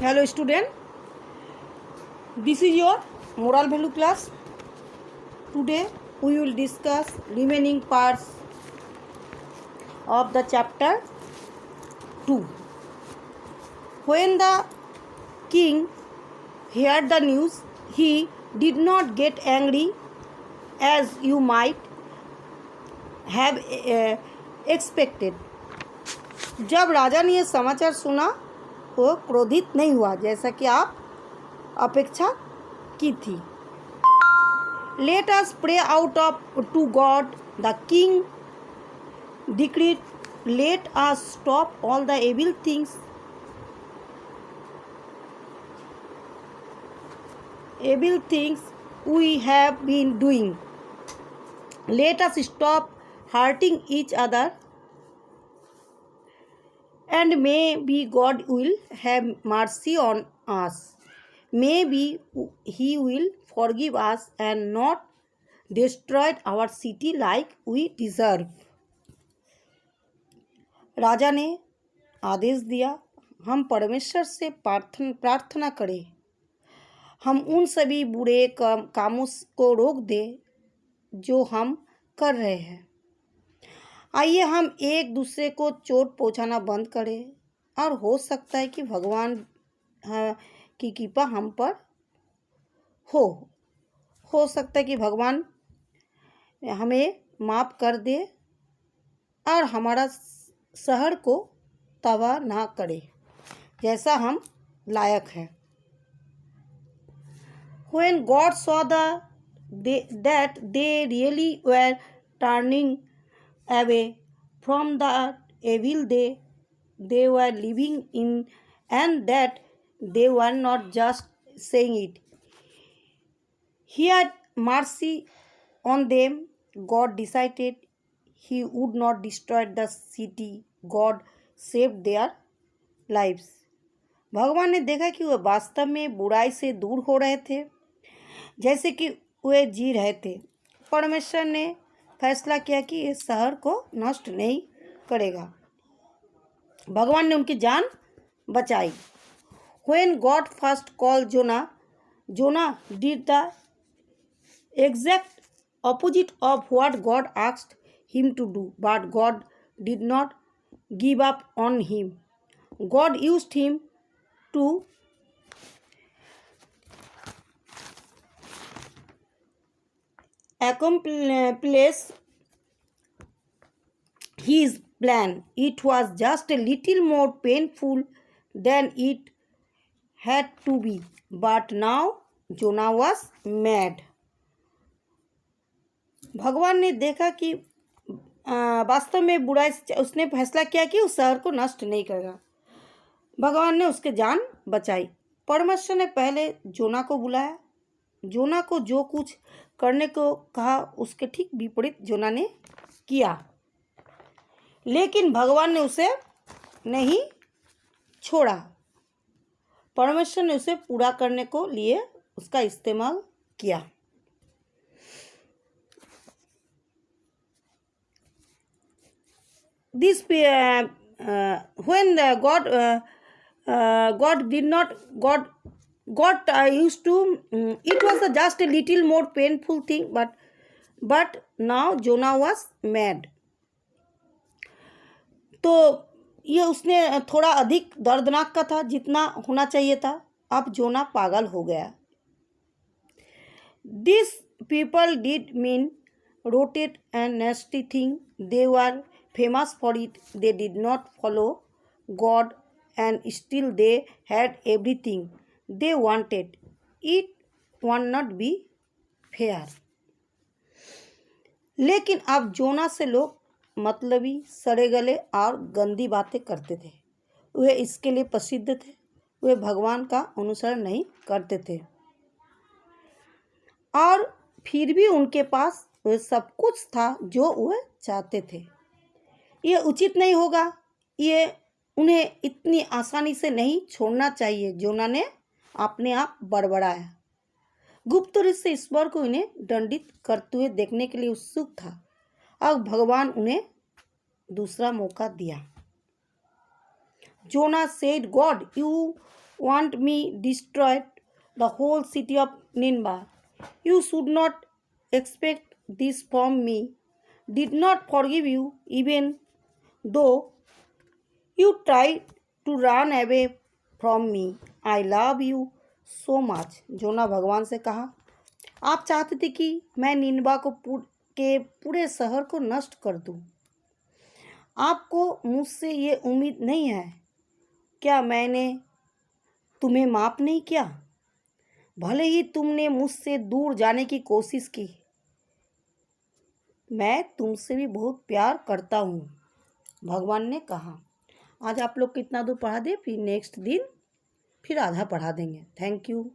Hello student, this is your moral value class. Today we will discuss remaining parts of the chapter 2. When the king heard the news, he did not get angry as you might have expected. जब राजा ने यह समाचार सुना वो क्रोधित नहीं हुआ जैसा कि आप अपेक्षा की थी. Let us pray out to God. The king decreed, let us stop all the evil things we have been doing. Let us stop hurting each other, and maybe God will have mercy on us. Maybe He will forgive us and not destroy our city like we deserve. राजा ने आदेश दिया, हम परमेश्वर से प्रार्थना करें, हम उन सभी बुरे कामों को रोक दें जो हम कर रहे हैं. आइए हम एक दूसरे को चोट पहुंचाना बंद करें और हो सकता है कि भगवान की कृपा हम पर हो सकता है कि भगवान हमें माफ़ कर दे और हमारा शहर को तबाह ना करे जैसा हम लायक हैं. When God saw that they really were turning away from the evil they were living in, and that they were not just saying it, He had mercy on them. God decided He would not destroy the city. God saved their lives. भगवान ने देखा कि वे वास्तव में बुराई से दूर हो रहे थे जैसे कि वे जी रहे थे. परमेश्वर ने फैसला किया कि इस शहर को नष्ट नहीं करेगा. भगवान ने उनकी जान बचाई. When God first called Jonah did the exact opposite of what God asked him to do, but God did not give up on him. God used him to accomplish his plan. It was just a little more painful than it had to be, but now Jonah was mad. भगवान ने देखा कि वास्तव में बुराई उसने फैसला किया कि उस शहर को नष्ट नहीं करेगा. भगवान ने उसके जान बचाई. परमेश्वर ने पहले जोना को बुलाया. जोना को जो कुछ करने को कहा उसके ठीक विपरीत जोना ने किया, लेकिन भगवान ने उसे नहीं छोड़ा. परमेश्वर ने उसे पूरा करने को लिए उसका इस्तेमाल किया. This when God used to it was just a little more painful thing, but now Jonah was mad. तो ये उसने थोड़ा अधिक दर्दनाक का था जितना होना चाहिए था. अब जोना पागल हो गया. These people did mean rotten and nasty thing. They were famous for it. They did not follow God, and still they had everything they wanted. It would not be fair. लेकिन अब जोना से लोग मतलबी, सड़े गले और गंदी बातें करते थे. वे इसके लिए प्रसिद्ध थे. वे भगवान का अनुसरण नहीं करते थे और फिर भी उनके पास वे सब कुछ था जो वे चाहते थे. ये उचित नहीं होगा. ये उन्हें इतनी आसानी से नहीं छोड़ना चाहिए. जोना ने अपने आप बड़बड़ाया. गुप्त रूप से ईश्वर को उन्हें दंडित करते हुए देखने के लिए उत्सुक था. अब भगवान उन्हें दूसरा मौका दिया. Jonah said, God, you want me destroyed the whole city of Nineveh. You should not expect this from me. Did not forgive you, even though you tried to run away from me. I love you so much. जोना भगवान से कहा, आप चाहते थे कि मैं निनवा के पूरे शहर को नष्ट कर दूं। आपको मुझसे ये उम्मीद नहीं है। क्या मैंने तुम्हें माफ नहीं किया? भले ही तुमने मुझसे दूर जाने की कोशिश की, मैं तुमसे भी बहुत प्यार करता हूँ, भगवान ने कहा। आज आप लोग कितना दूर पढ़ा दे, फिर नेक्स्ट दिन फिर आधा पढ़ा देंगे। Thank you.